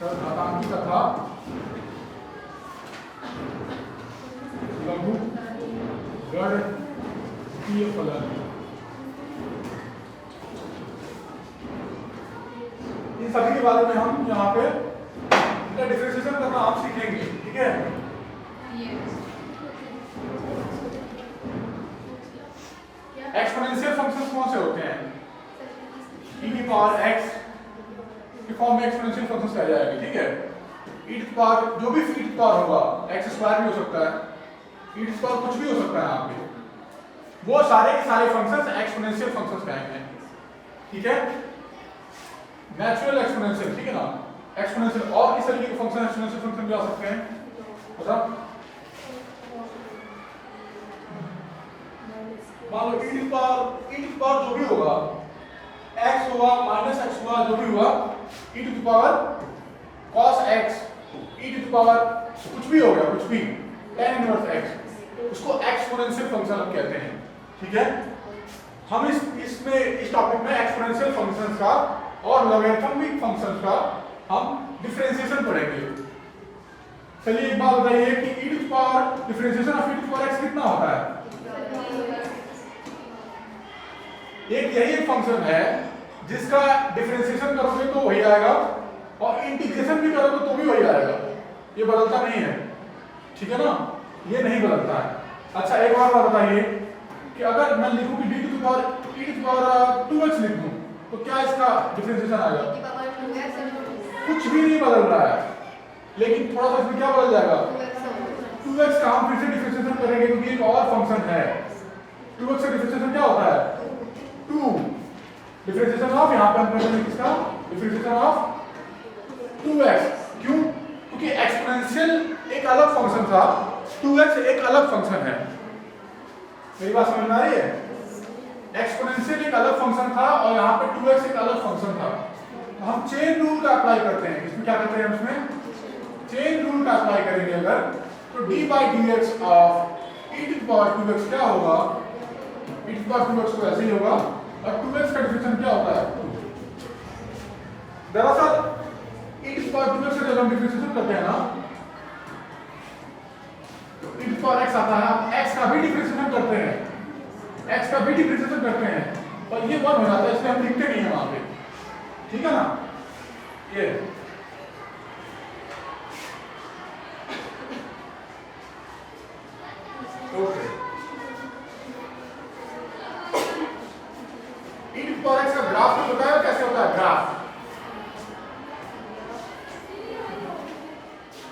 चरघातांकी तथा लघु गणितीय फलन। इन सभी के बारे में हम यहाँ पे डिफरेंशिएशन करना आप सीखेंगे, ठीक है। एक्सपोनेंशियल फंक्शंस कौन से होते हैं? e की पावर x के फॉर्म में एक्सपोनेंशियल फंक्शंस आ जाएंगे, ठीक है। e की पावर जो भी e की पावर होगा, x स्क्वायर भी हो सकता है, e की पावर कुछ भी हो सकता है यहाँ पे, वो सारे के सारे फंक्शंस एक्सपोनेंशियल फंक्शंस कहेंगे, ठीक है। नेचुरल एक्सपोनेंशियल, ठीक है ना। एक्सपोनेंशियल और किस तरीके के फंक्शन एक्सपोनेंशियल फंक्शन भी आ सकते हैं, मतलब मान लो e की पावर जो भी होगा, x हुआ माइनस x हुआ, जो भी हुआ, e to the power cos x, e to the power कुछ भी हो गया, कुछ भी tan इनवर्स x, उसको एक्सपोनेंशियल फंक्शन हम कहते हैं, ठीक है। हम इस टॉपिक में एक्सपोनेंशियल फंक्शंस का और लॉगरिथमिक फंक्शंस का हम डिफरेंशिएशन पढ़ेंगे। चलिए एक बात बताइए कि e to the power differentiation of e to the power x कितना होता है? यही एक फंक्शन है जिसका डिफरेंशिएशन करोगे तो वही आएगा और इंटीग्रेशन भी करोगे तो भी वही आएगा, ये बदलता नहीं है, ठीक है ना, ये नहीं बदलता है। अच्छा एक और बात बताइए कि अगर मैं लिखूं कि d to the power e to the power 2x लिख दूं तो क्या इसका डिफरेंशिएशन आएगा? कुछ भी नहीं बदल रहा है, लेकिन थोड़ा सा इसमें क्या बदल जाएगा? 2x का हम फिर से डिफरेंशिएशन करेंगे क्योंकि एक और फंक्शन है। 2x का डिफरेंशिएशन क्या होता है? 2 डिफरेंशिएशन ऑफ, यहाँ पर हम करेंगे किसका? Differentiation of 2x। क्यों? क्योंकि एक्सपोनेंशियल एक अलग फंक्शन था, 2x एक अलग फंक्शन है। मेरी बात समझ में आ रही है? एक्सपोनेंशियल एक अलग फंक्शन था और यहाँ पे 2x एक अलग फंक्शन था। तो हम चेन रूल का अप्लाई करते हैं। इसमें क्या करते हैं? उसमें चेन रूल का अप्लाई करेंगे अगर, तो d by dx of e to the power 2x क्या होगा? e to the power 2x तो ऐसे ही होगा और 2x का डिफरेंशिएशन क्या होता है? दरअसल e to the power 2x से जब हम डिफरेंशिएशन करते हैं ना, तो e to the power x आता है, आप x का भी डिफरेंशिएशन करते हैं, x का भी डिफरेंशिएशन करते हैं और ये 1 हो जाता है, इसलिए हम लिखते नहीं है वहां पे, ठीक है ना। ये okay, e to the power x का ग्राफ तो बताया कैसे होता है? ग्राफ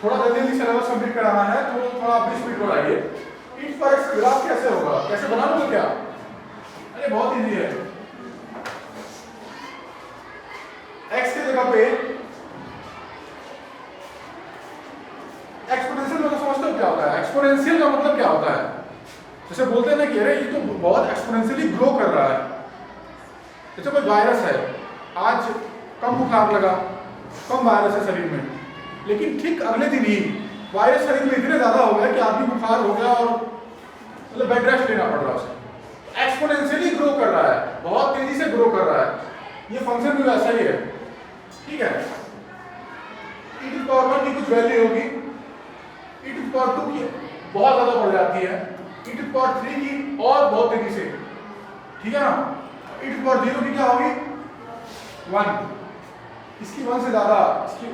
थोड़ा जल्दी सिलेबस कंप्लीट कराना है तो थोड़ा 20 मिनट और आइए। e to the power x का ग्राफ कैसे होगा? कैसे बना लोगे क्या? अरे बहुत इजी है। x की जगह पे एक्सपोनेंशियल मतलब समझते हो क्या होता है? एक्सपोनेंशियल का मतलब क्या होता है? जैसे बोलते हैं ना कि अरे ये तो बहुत एक्सपोनेंशियली ग्रो कर रहा है। जैसे कोई वायरस है, आज कम बुखार लगा, कम वायरस है शरीर में, लेकिन ठीक अगले दिन ही वायरस शरीर में इतने ज्यादा हो गया कि आदमी बुखार हो गया और मतलब बेड रेस्ट लेना पड़ रहा है उसे। एक्सपोनेंशियली ग्रो कर रहा है, बहुत तेजी से ग्रो कर रहा है। ये फंक्शन भी वैसा ही है, ठीक है। e टू द पावर 1 की कुछ वैल्यू होगी, e टू द पावर 2 की बहुत ज्यादा बढ़ जाती है, e टू द पावर 3 की और बहुत तेजी से, ठीक है ना। e टू द पावर 0 की क्या होगी? 1, इसकी 1 से ज्यादा, इसकी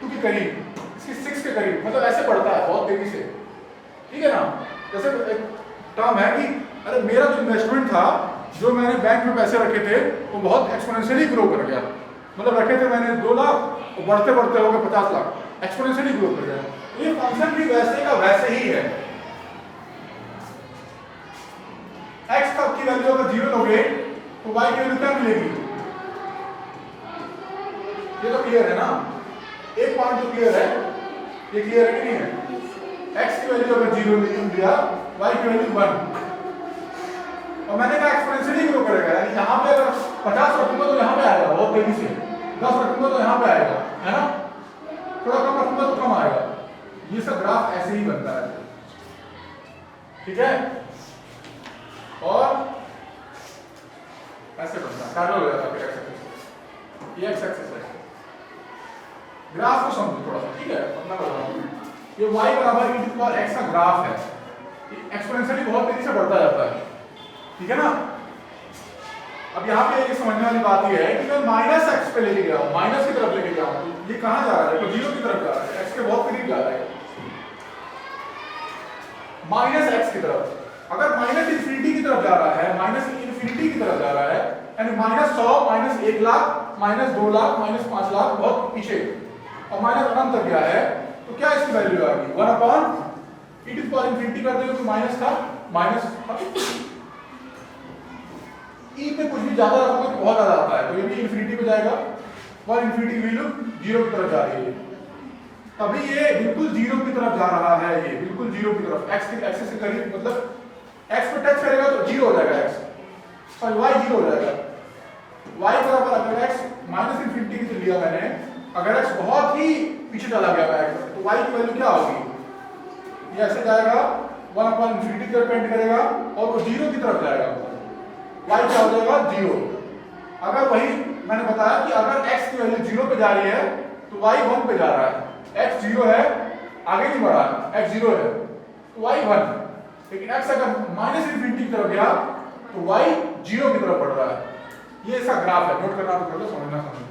2 के करीब, इसकी 6 के करीब, मतलब ऐसे बढ़ता है बहुत तेजी से, ठीक है ना। जैसे एक टर्म है कि अरे मेरा जो इन्वेस्टमेंट था, जो मैंने बैंक में पैसे रखे थे, वो बहुत एक्सपोनेंशियली ग्रो कर गया। मतलब रखे थे मैंने 2 लाख और बढ़ते बढ़ते हो गए 50 लाख, एक्सपोनेंशियली ग्रो कर गया। ये फंक्शन भी वैसे का वैसे ही है। x का की वैल्यू अगर 0 लोगे तो y की वैल्यू क्या मिलेगी? ये तो क्लियर है ना, एक पॉइंट तो क्लियर है, ये क्लियर है कि नहीं है? x की वैल्यू अगर 0 लिया, y की वैल्यू 1, और मैंने कहा एक्सपोनेंशियली ग्रो करेगा, यानी यहाँ पे अगर 50 रखूंगा तो यहाँ पे आएगा बहुत तेजी से, 10 रखूंगा तो यहाँ पे आएगा, है ना। थोड़ा कम रखूंगा तो कम आएगा। ये सब ग्राफ ऐसे ही बनता है, ठीक है। और ऐसे बनता है, पैरेलल हो जाता है x एक्सिस, ये x एक्सिस है। ग्राफ को समझो थोड़ा सा, ठीक है, अपना कर रहा हूं। ये y बराबर e to the power x का ग्राफ है, एक्सपोनेंशियली बहुत तेजी से बढ़ता जाता है, ठीक है ना। अब यहाँ पे ये समझने वाली बात ये है कि मैं माइनस एक्स पे लेके गया हूँ, माइनस की तरफ लेके गया हूँ, तो ये कहाँ जा रहा है, तो जीरो की तरफ जा रहा है, एक्स के बहुत करीब जा रहा है, माइनस एक्स की तरफ। अगर माइनस इंफिनिटी की तरफ जा रहा है, माइनस इंफिनिटी की तरफ जा रहा है, यानी minus 100, minus 1 lakh, minus 2 lakh, minus 5 lakh, बहुत पीछे, और माइनस अनंत तक गया है, तो क्या इसकी वैल्यू आएगी 1 upon e to the power infinity कर देंगे तो माइनस था, माइनस e पे कुछ भी ज्यादा रखोगे तो बहुत ज्यादा आता है, तो ये भी इंफिनिटी पे जाएगा, और इंफिनिटी की वैल्यू जीरो की तरफ जा रही है, तभी ये बिल्कुल जीरो की तरफ जा रहा है, ये बिल्कुल जीरो की तरफ, x के एक्सिस के करीब, मतलब x पे टच करेगा तो जीरो हो जाएगा x, सॉरी y जीरो हो जाएगा, y बराबर अगर x माइनस इंफिनिटी की लिया मैंने, अगर x बहुत ही पीछे चला गया x तो y की वैल्यू क्या होगी, ये ऐसे जाएगा 1 अपॉन इंफिनिटी की तरफ पेंट करेगा और वो जीरो की तरफ जाएगा, y क्या हो जाएगा जीरो। अगर वही मैंने बताया कि अगर x की वैल्यू जीरो पे जा रही है तो y 1 पे जा रहा है, x जीरो है, आगे नहीं बढ़ा, x जीरो है तो y 1, लेकिन x अगर माइनस इंफिनिटी की तरफ गया तो y जीरो की तरफ बढ़ रहा है। ये इसका ग्राफ है, नोट करना तो कर लो, समझना समझ।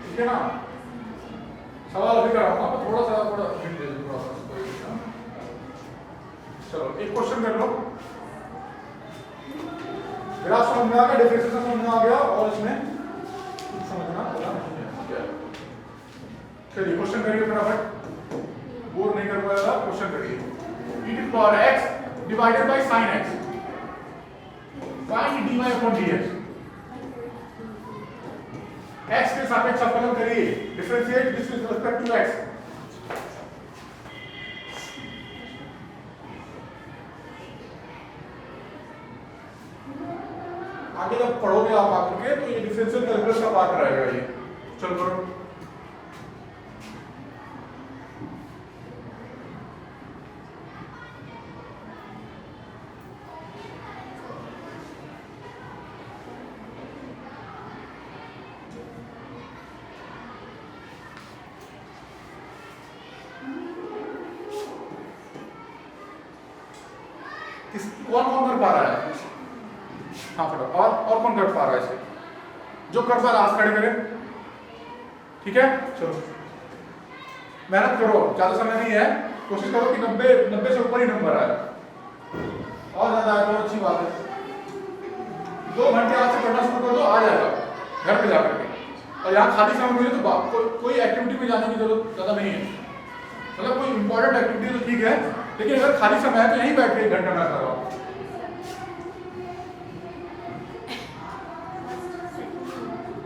ठीक है ना, सवाल अभी कराऊंगा, थोड़ा सा हिंट दे दूं, थोड़ा सा। चलो एक क्वेश्चन कर लो, ग्राफ समझ में आ गया, डिफरेंशिएशन समझ में आ गया, और इसमें कुछ समझना पड़ा नहीं है। चलिए क्वेश्चन करिए फटाफट, बोर नहीं कर पाएगा, क्वेश्चन करिए। e to the power x by बाय sin x, sin dy upon dx, x के सापेक्ष अवकलन करिए, differentiate this with respect to x। आगे जब पढ़ोगे आप आकर के तो ये डिफरेंशियल कैलकुलस का पार्ट रहेगा ये। चल करो, कौन कौन कर पा रहा है, हाँ फटाफट, और कौन कर पा रहा है इसे, जो कर पा रहा है हाथ खड़े करे, ठीक है। चलो मेहनत करो, ज्यादा समय नहीं है, कोशिश करो कि 90 से ऊपर ही नंबर आए, और ज्यादा आए तो अच्छी बात है। 2 घंटे आज से पढ़ना शुरू कर दो, आ जाएगा घर पे जाकर के, और यहाँ खाली समय मिले तो कोई एक्टिविटी में जाने की जरूरत ज्यादा नहीं है, मतलब कोई इंपॉर्टेंट एक्टिविटी तो ठीक है, लेकिन अगर खाली समय है तो यहीं बैठ के 1 घंटा मैं कर रहा हूँ।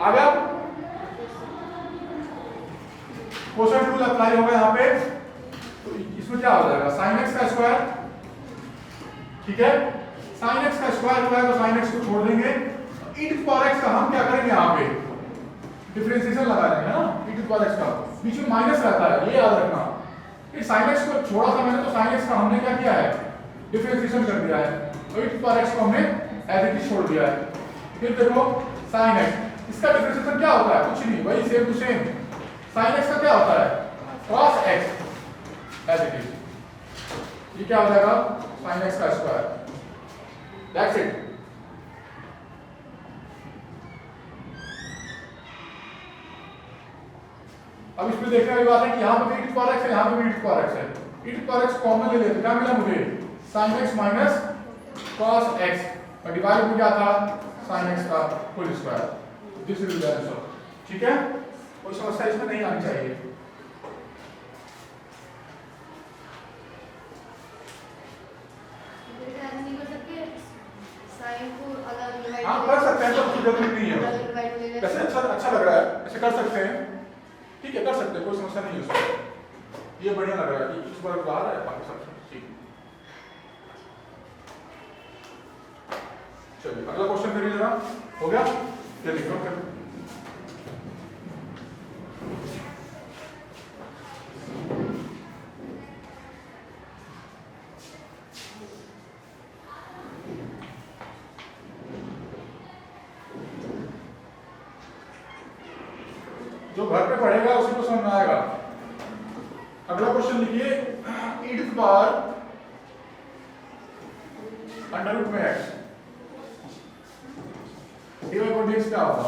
आ गया, कोसाइन रूल अप्लाई होगा यहाँ पे, तो इसमें क्या हो जाएगा sin x का स्क्वायर, ठीक है, sin x का स्क्वायर हुआ है तो sin x को छोड़ देंगे, e to the power x का हम क्या करेंगे यहाँ पे डिफरेंशिएशन लगा देंगे, है ना, e to the power x का बीच में माइनस रहता है, ये याद रखना। फिर sin x को छोड़ा था मैंने, तो sin x का हमने क्या किया है डिफरेंशिएशन कर दिया है, तो e to the power x को हमने एज इट इज छोड़ दिया है। फिर देखो sin x, इसका डिफरेंशिएशन क्या होता है, कुछ नहीं, वही same to same. sin x का क्या होता है cos x as it is, ये क्या हो जाएगा sin x का स्क्वायर, दैट्स इट। अब इसमें देखने वाली बात है कि यहाँ पे e to the power x है, यहाँ पे e to the power x है, e to the power x common ले लेते, क्या मिला मुझे sin x minus cos x, और डिवाइड में क्या था sin x का whole square, this is the answer, ठीक है। कोई समस्या इसमें नहीं आनी चाहिए। हाँ कर सकते हैं, तो जरूरी नहीं है, वैसे अच्छा लग रहा है, ऐसे कर सकते हैं, ठीक है कर सकते हैं। कोई समस्या नहीं है उसमें, ये बढ़िया लग रहा है कि इस बार बाहर है बाकी सब ठीक। चलिए अगला क्वेश्चन करिए जरा, हो गया? ये लिखो फिर। जो घर पे पढ़ेगा उसी को समझ में आएगा। अगला क्वेश्चन लिखिए, e to the power under root में x डिवाइड बाय dx क्या होगा?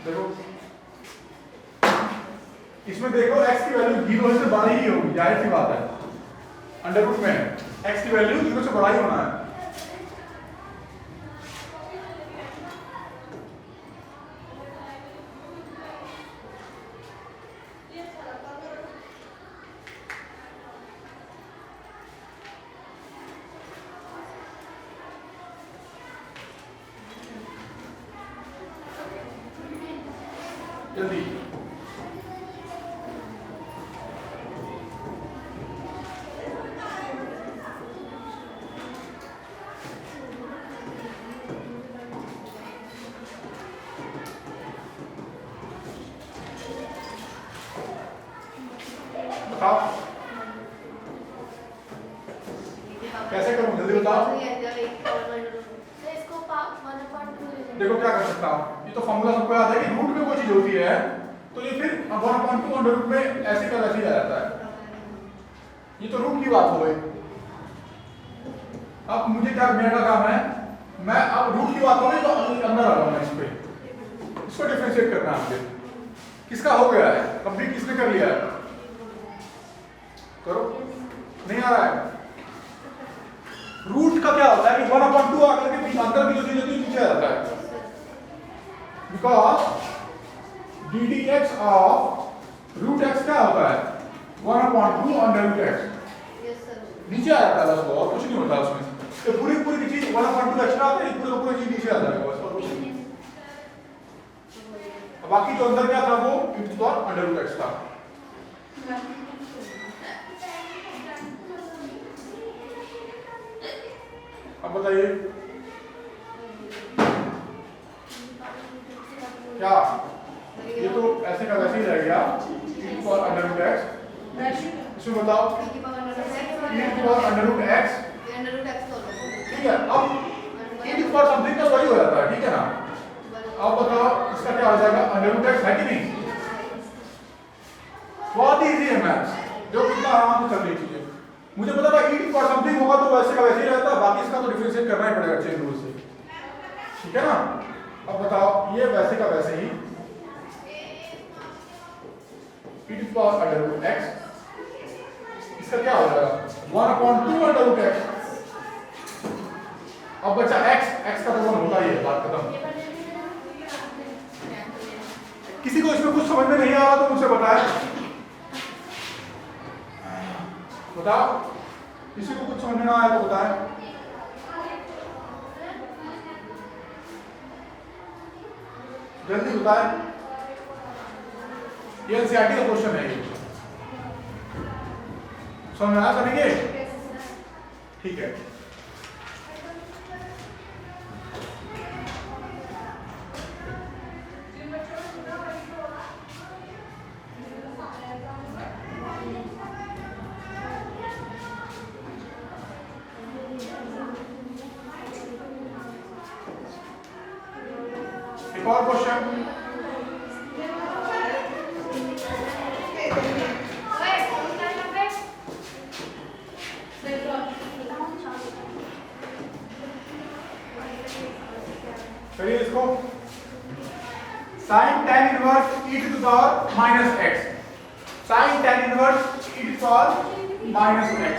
देखो इसमें देखो x की वैल्यू 0 से बड़ा ही होगी, जाहिर सी बात है। अंडर रूट में x की वैल्यू 0 से बड़ा ही होना है। जल्दी बताओ कैसे करूं, जल्दी बताओ। देखो क्या कर सकता हूं, ये तो फॉर्मूला सबको याद है कि रूट में कोई चीज होती है तो ये फिर 1/2 अंडर रूट में ऐसे का वैसे ही आ जाता है। ये तो रूट की बात हो गई। अब मुझे क्या मेरा काम है, मैं अब रूट की बात हो गई तो अंदर आ रहा हूं इस पे, इसको डिफरेंशिएट करना है मुझे। किसका हो गया है कंप्लीट, किसने कर लिया है? करो, नहीं आ रहा है। रूट का क्या होता है कि 1/2 आकर के बीच अंदर की जो चीज होती है नीचे आ जाता है, because d d x of root x क्या होता है 1/2 अंडर रूट एक्स, नीचे आ जाता है बस, और कुछ नहीं होता उसमें। तो पूरी पूरी की चीज 1/2 एक्स्ट्रा आता है, पूरी पूरी चीज नीचे आ जाएगा बस, और कुछ नहीं। बाकी जो अंदर क्या था वो into the under root x था। अब बताइए क्या, ये तो ऐसे का वैसे ही रह गया e to power under root x। इसमें बताओ e to power under root x, ठीक है। अब e to power समथिंग का वही हो जाता है, ठीक है ना। अब बताओ इसका क्या हो जाएगा, अंडर रूट x है कि नहीं? बहुत ही इजी है मैथ्स, जो कितना आराम से चल रही चीजें। मुझे पता था e to power समथिंग होगा तो वैसे का वैसे ही रहता है, बाकी इसका तो डिफरेंशिएट करना ही पड़ेगा चेन रूल से, ठीक है ना। अब बताओ ये वैसे का वैसे ही e to power under root x, इसका क्या हो जाएगा 1/2 अंडर रूट x। अब बचा x, x का तो 1 होता ही है, बात खत्म। किसी को इसमें कुछ समझ में नहीं आ रहा तो मुझसे बताएं, बताओ किसी को कुछ समझ में ना आया तो बताएं। जल्दी बताएं, ये एनसीईआरटी का क्वेश्चन है, ये समझ में आया करेंगे, ठीक है। एक और क्वेश्चन, करिए इसको। sin tan inverse e to the power minus x, sin tan inverse e to the power minus x।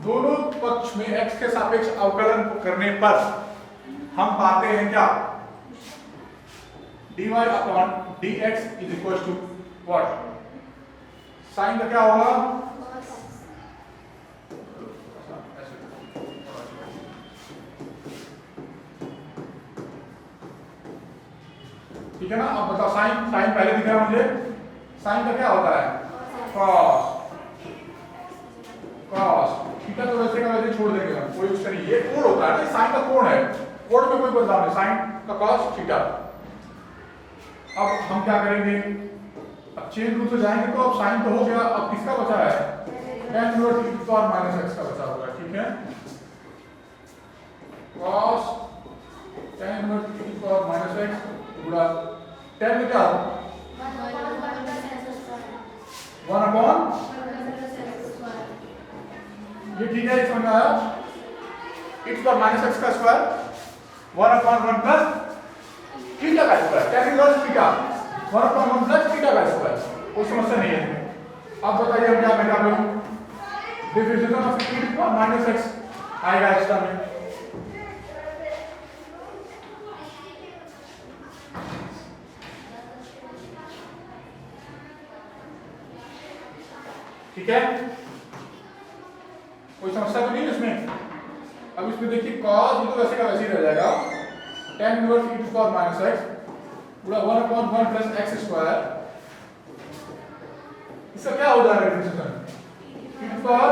दोनों पक्ष में x के सापेक्ष अवकलन करने पर हम पाते हैं क्या, dy upon dx is equal to what? Sine का क्या होगा? ठीक है ना? अब बताओ साइन, साइन पहले दिख रहा है मुझे, साइन का क्या होता है? कॉस। कॉस थीटा तो वैसे का वैसे छोड़ देंगे हम, कोई उसका नहीं, ये कोण होता है ना, साइन का कोण है, कोण में कोई बदलाव नहीं, साइन का कॉस थीटा। अब हम क्या करेंगे, अब चेन रूल से जाएंगे तो अब साइन तो हो गया, अब किसका बचा है? tan inverse e to power minus x का बचा होगा, ठीक है? cos tan inverse e to power minus x गुणा tan में क्या होगा? 1 अपॉन, ये ठीक है, समझ में आया? e to power minus x का स्क्वायर 1 अपॉन 1 प्लस थीटा का square, tan inverse theta 1 upon 1 plus theta का स्क्वायर, कोई समस्या नहीं है। अब बताइए हम क्या बेटा करूं, differentiation of e to power minus x आएगा एक्स्ट्रा में, ठीक है? कोई समस्या तो नहीं है इसमें? अब इसमें देखिए cos ये तो वैसे का वैसे ही रह जाएगा, tan inverse e to power minus x पूरा 1 upon 1 plus x स्क्वायर, इसका क्या हो जाएगा differentiation? e to power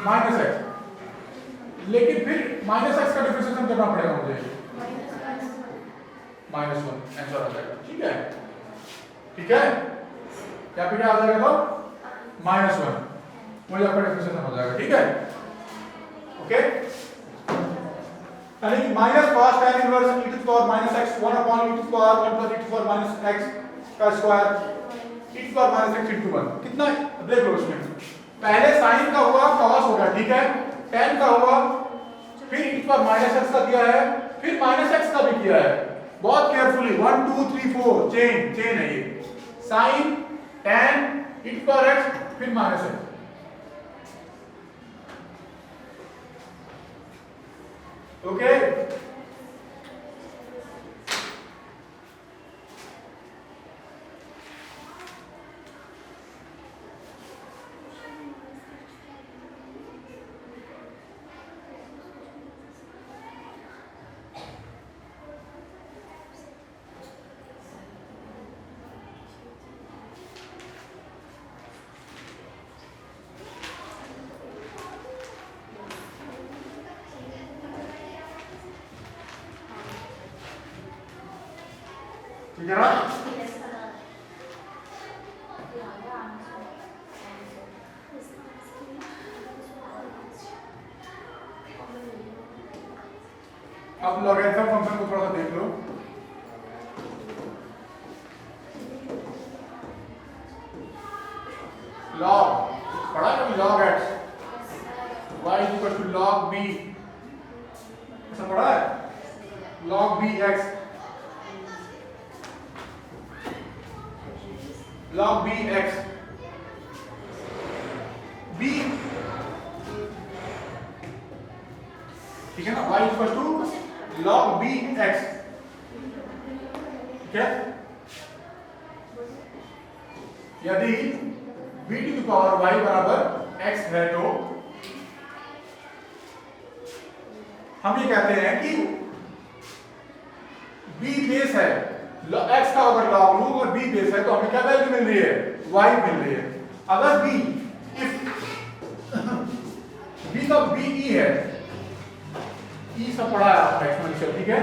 minus x, लेकिन फिर माइनस x का डिफरेंशिएशन करना पड़ेगा मुझे, -1 आंसर आ जाएगा, ठीक है? ठीक है, क्या फिर आ जाएगा तो -1 वही आपका डिफरेंशिएशन हो जाएगा, ठीक है? ओके, यानी कि minus cos tan inverse e to the power minus x 1 upon e to the power 1 plus e to the power minus x का square e to the power minus x into 1, कितना देख लो इसमें, पहले sin का हुआ cos हो गया, ठीक है? tan का हुआ, फिर e to the power minus x का दिया है, फिर minus x का भी किया है, बहुत केयरफुली 1 2 3 4 चेन है ये, sin tan e to the power x फिर minus x, ओके? ठीक है ना? अब लॉगरिथम फंक्शन को थोड़ा सा देख लो, लॉग पढ़ा है log x y equal to log b, ऐसा पढ़ा है, log b x log b x, b ठीक है ना, y equal to log b x, ठीक है? यदि b to the power y बराबर x है तो हम ये कहते हैं कि b बेस है, x का अगर log लूं और b बेस है तो हमें क्या वैल्यू मिल रही है? y मिल रही है। अगर b इफ b का b e है, e सब पढ़ा है आपका एक्सपोनेंशियल, ठीक है?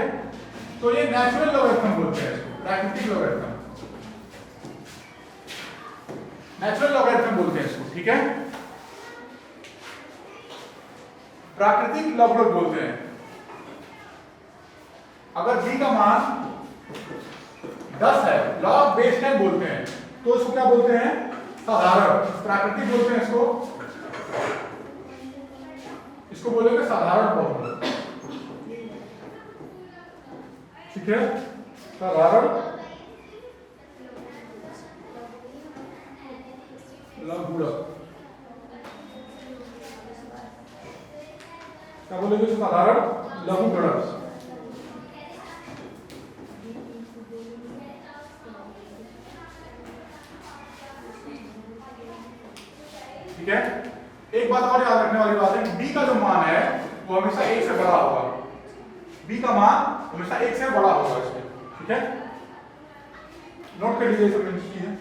तो ये नेचुरल लॉगरिथम बोलते हैं इसको, प्राकृतिक लॉगरिथम, नेचुरल लॉगरिथम बोलते हैं इसको, ठीक है? प्राकृतिक लॉगरिथम बोलते हैं। अगर b का मान 10 है, log बेस 10 बोलते हैं, तो इसको क्या बोलते हैं? साधारण, प्राकृतिक बोलते हैं इसको बोलेंगे साधारण फॉर्मूला, ठीक है? साधारण लघु गुणक, क्या बोलेंगे? साधारण लघु गुणक। ठीक है। एक बात और याद रखने वाली बात है कि b का जो मान है वो हमेशा 1 से बड़ा होगा, b का मान हमेशा 1 से बड़ा होगा इसमें, ठीक है। नोट कर लीजिए सब चीजें।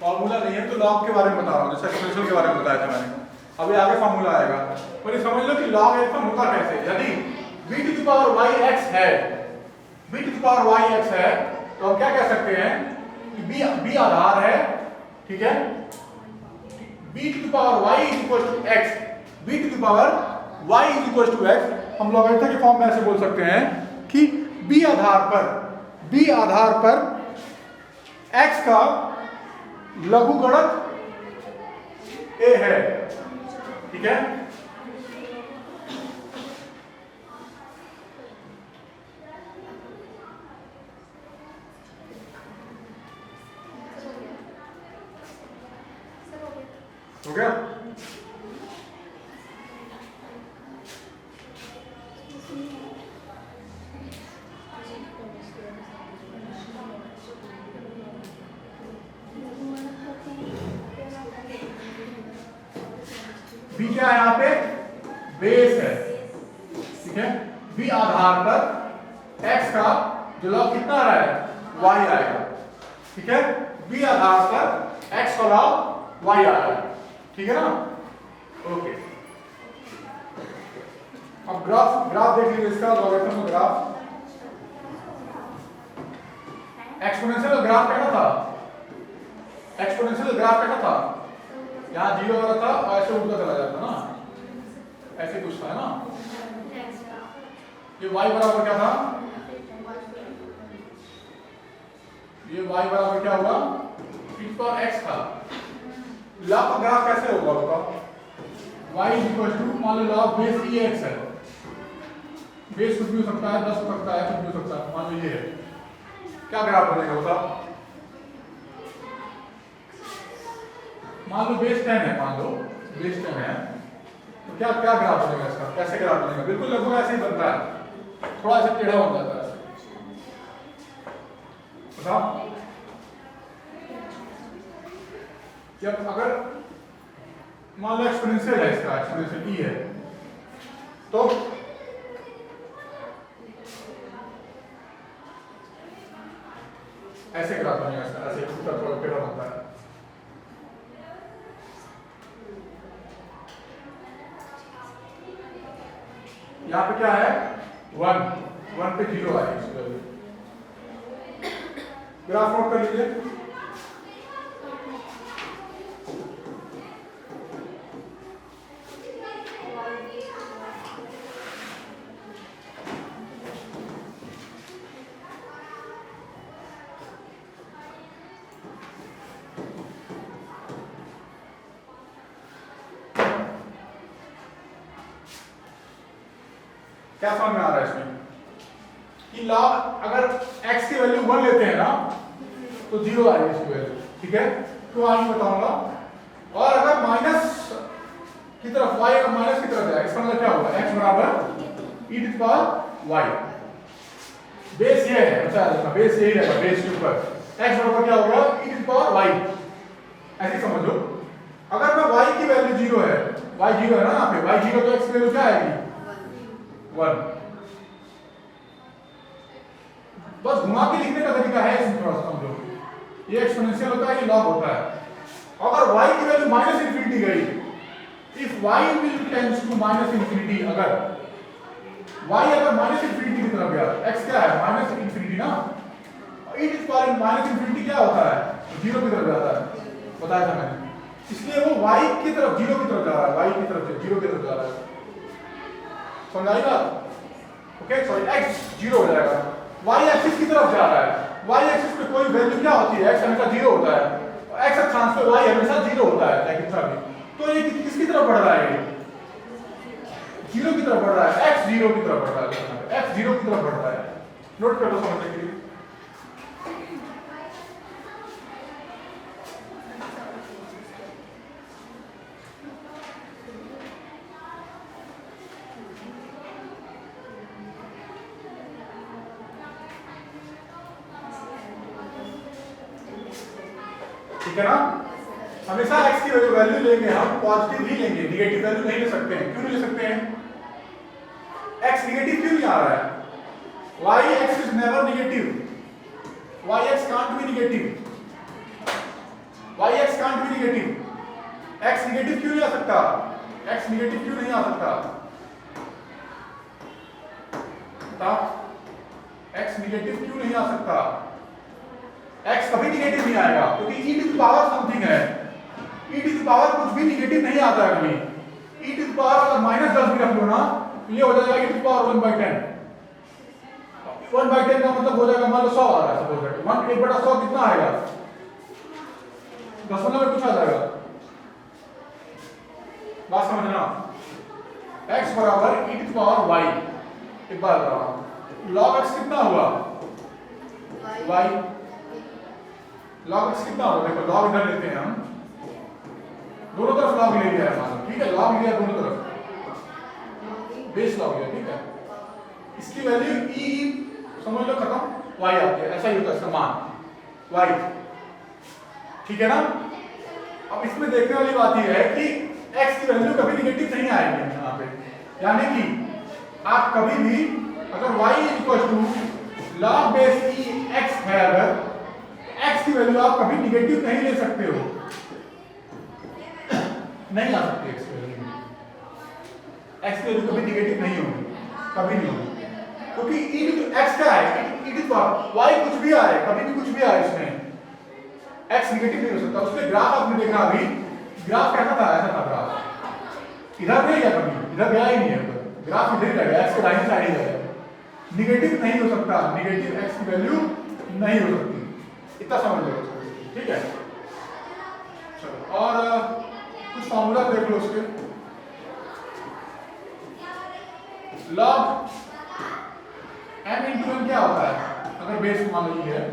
फॉर्मूला नहीं है तो लॉग के बारे में बता रहा हूँ, जैसे एक्सप्रेशन के बारे में बताया था मैंने। अभी आगे फॉर्मूला आएगा, पर ये समझ लो कि लॉग एक्स होता कैसे। यदि b to the power y x है, b to the power y x है, तो हम क्या कह सकते हैं कि b आधार है, ठीक है। b to the power y is equal to x, b to the power y is equal to x, हम लॉगरिथम के फॉर्म में ऐसे बोल सकते हैं कि b आधार पर x का लघुगणक a है, ठीक है। हो गया। बी क्या है यहाँ पे, बेस है, ठीक है। बी आधार पर x का जो लॉग कितना आ रहा है, y आएगा, ठीक है। बी आधार पर x का लॉग y आ रहा है, ठीक है ना। ओके, अब ग्राफ देख लीजिए इसका, लॉगरिथम का ग्राफ। एक्सपोनेंशियल ग्राफ कैसा था, एक्सपोनेंशियल ग्राफ कैसा था, यहाँ 0 आ रहा था और ऐसे उल्टा चला जाता ना, ऐसे कुछ था ना। ये y बराबर क्या था, ये y बराबर क्या होगा, e पर x था। लॉग का ग्राफ कैसे होगा बताओ, y इज इक्वल टू, मान लो लॉग बेस ex है, बेस कुछ भी हो सकता है, 10 हो सकता है, कुछ भी हो सकता है, मान लो ये है, क्या ग्राफ बनेगा बताओ। मान लो बेस 10 है, मान लो बेस 10 है, तो क्या क्या ग्राफ बनेगा इसका, कैसे ग्राफ बनेगा, बिल्कुल लगभग ऐसे ही बनता है, थोड़ा ऐसे टेढ़ा बन जाता है, बताओ। जब अगर मान लो एक्सपोनेंशियल है, इसका एक्सपोनेंशियल e है, तो ऐसे ग्राफ बनेगा इसका, ऐसे थोड़ा टेढ़ा बनता है। यहाँ पे क्या है, 1 पे 0 आएगी इसकी वैल्यू। ग्राफ नोट कर लीजिए। क्या समझ में आ रहा है इसमें कि लॉग अगर x की वैल्यू 1 लेते हैं ना तो 0 आएगी इसकी वैल्यू, ठीक है। तो आगे बताऊंगा। और अगर माइनस की तरफ y अगर माइनस की तरफ जाए, इसका मतलब क्या होगा, x बराबर e to the power y। Base ये है, अच्छा देखना, बेस यही रहेगा, बेस के ऊपर x बराबर क्या होगा, e to the power y, ऐसे समझ लो। अगर मैं y की वैल्यू 0 है, y 0 है ना यहाँ पे, y 0 तो x की वैल्यू क्या आएगी, 1। बस घुमा के लिखने का तरीका है, इसमें थोड़ा सा समझो। ये एक्सपोनेंशियल होता है, ये लॉग होता है। अगर y की वैल्यू माइनस इंफिनिटी गई, if y will tends to minus infinity, अगर y अगर माइनस इंफिनिटी की तरफ गया, x क्या है, माइनस इंफिनिटी ना, e to the power minus infinity क्या होता है, 0 की तरफ जाता है, बताया था मैंने। इसलिए वो y की तरफ 0 की तरफ जा रहा है, y की तरफ से 0 की तरफ जा रहा है, समझाएगा। ओके, सॉरी, x 0 हो जाएगा, y एक्सिस की तरफ जा रहा है, y एक्सिस पे कोई वैल्यू क्या होती है, x हमेशा 0 होता है, x अक्षांश पे y हमेशा 0 होता है, चाहे कितना भी। तो ये किसकी तरफ बढ़ रहा है, जीरो की तरफ बढ़ रहा है, x जीरो की तरफ बढ़ रहा है, x जीरो की तरफ बढ़ रहा है। नोट कर लो समझने के लिए। ठीक है ना? हमेशा x की वैल्यू लेंगे हम पॉजिटिव ही लेंगे, निगेटिव वैल्यू नहीं ले सकते हैं। क्यों नहीं ले सकते हैं? x निगेटिव क्यों नहीं आ रहा है? yx is never negative. yx can't be negative. yx can't be negative. x negative क्यों नहीं आ सकता? x निगेटिव क्यों नहीं आ सकता? बता, x निगेटिव क्यों नहीं आ सकता? x कभी निगेटिव नहीं आएगा क्योंकि e to the power something है। e टू द पावर कुछ भी निगेटिव नहीं आता है कभी। e टू द पावर अगर -10 भी रख लो ना तो ये हो जाएगा e टू द पावर 1/10। 1/10 का मतलब हो जाएगा, मान लो 100 आ रहा है, सपोज दैट 1/100 कितना आएगा? दशमलव में कुछ आ जाएगा। बात समझना, x बराबर e to the power y। एक बार बताओ, log x कितना हुआ? y। log x कितना होगा? देखो log इधर लेते हैं हम, दोनों तरफ log ले लिया है मान लो, ठीक है? log लिया दोनों तरफ, बेस log लिया, ठीक है? इसकी वैल्यू e समझ लो खत्म, y आती है, ऐसा ही होता है इसका मान y। ठीक है ना? अब इसमें देखने वाली बात यह है कि x की वैल्यू कभी निगेटिव नहीं आएगी यहाँ पे, यानी कि आप कभी भी अगर y log base e x है, अगर x की वैल्यू आप कभी निगेटिव नहीं ले सकते हो, नहीं आ सकती x की वैल्यू। x की वैल्यू कभी निगेटिव नहीं होगी, कभी नहीं होगी, क्योंकि e टू x क्या है? e टू पावर y कुछ भी आए, कभी भी कुछ भी आए, इसमें x निगेटिव नहीं हो सकता। उसके ग्राफ आपने देखा अभी, ग्राफ कैसा था? ऐसा था ग्राफ, इधर नहीं गया कभी, इधर गया ही नहीं है, ग्राफ इधर ही रहेगा, x के दाहिनी साइड ही रहेगा, निगेटिव नहीं हो सकता, निगेटिव x की वैल्यू नहीं हो सकती। इतना समझ लो, ठीक है? चलो और कुछ फॉर्मूला देख लो उसके। log m into n क्या होता है? अगर बेस मान लो ये है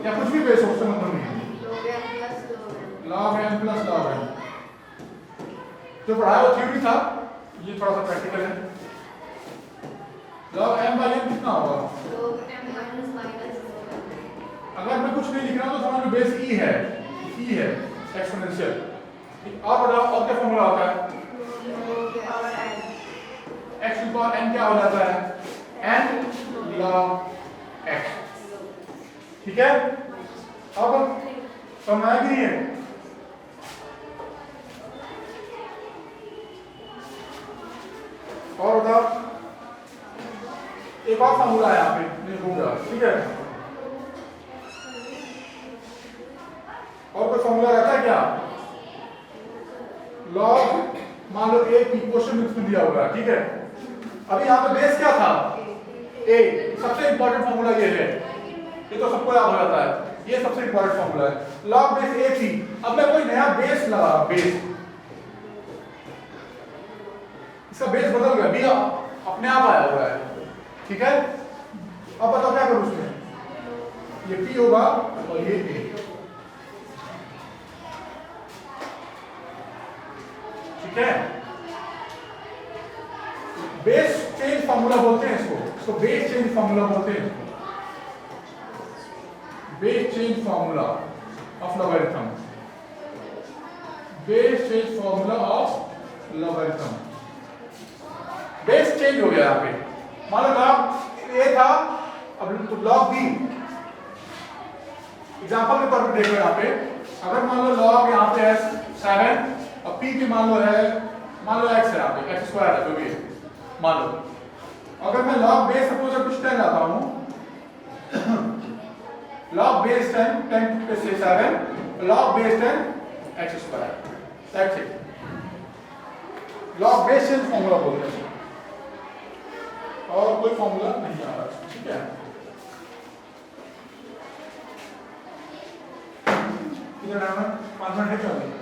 या कुछ भी बेस हो, उससे मतलब नहीं है। log m plus log n जो पढ़ाया वो थ्योरी था, ये थोड़ा सा प्रैक्टिकल है। log m by n कितना होगा? अगर मैं कुछ नहीं लिख रहा हूं तो समझ लो बेस e है, एक्सपोनेंशियल। और बताओ और क्या फॉर्मूला होता है? x टू पावर n क्या हो जाता है? n log x। ठीक है? अब समझ आया कि नहीं है? और बताओ, एक और फॉर्मूला है यहाँ पे, मैं भूल, ठीक है? और कोई फॉर्मूला रहता है क्या? log मान लो a p क्वेश्चन में दिया होगा, ठीक है? अभी यहाँ पे बेस क्या था? a। सबसे इंपॉर्टेंट फॉर्मूला ये है, ये तो सबको याद हो जाता है, ये सबसे इंपॉर्टेंट फॉर्मूला है, log बेस a p। अब मैं कोई नया बेस लगा, बेस, इसका बेस बदल गया, b अपने आप आया हुआ है, ठीक है? अब बताओ क्या करूं उसमें? ये p होगा और ये a, ठीक है? बेस चेंज फार्मूला बोलते हैं इसको बेस चेंज फार्मूला बोलते हैं इसको, base change formula of logarithm, base change formula of logarithm. Base change हो गया यहाँ पे, मान लो लॉग ए था, अब लॉग बी, एग्जांपल के तौर पे देखो यहाँ पे, अगर मान लो लॉग यहाँ पे है 7 और p भी मान लो है, मान लो x है यहाँ पे, x स्क्वायर है जो भी है, मान लो अगर मैं log बेस सपोज कुछ 10 लाता हूँ, log बेस 10 पे से 7 log base 10 x square, that's it. log base change formula बोलते हैं, और कोई फॉर्मूला नहीं आ रहा, ठीक है? इधर आना 5 मिनट है, चलिए।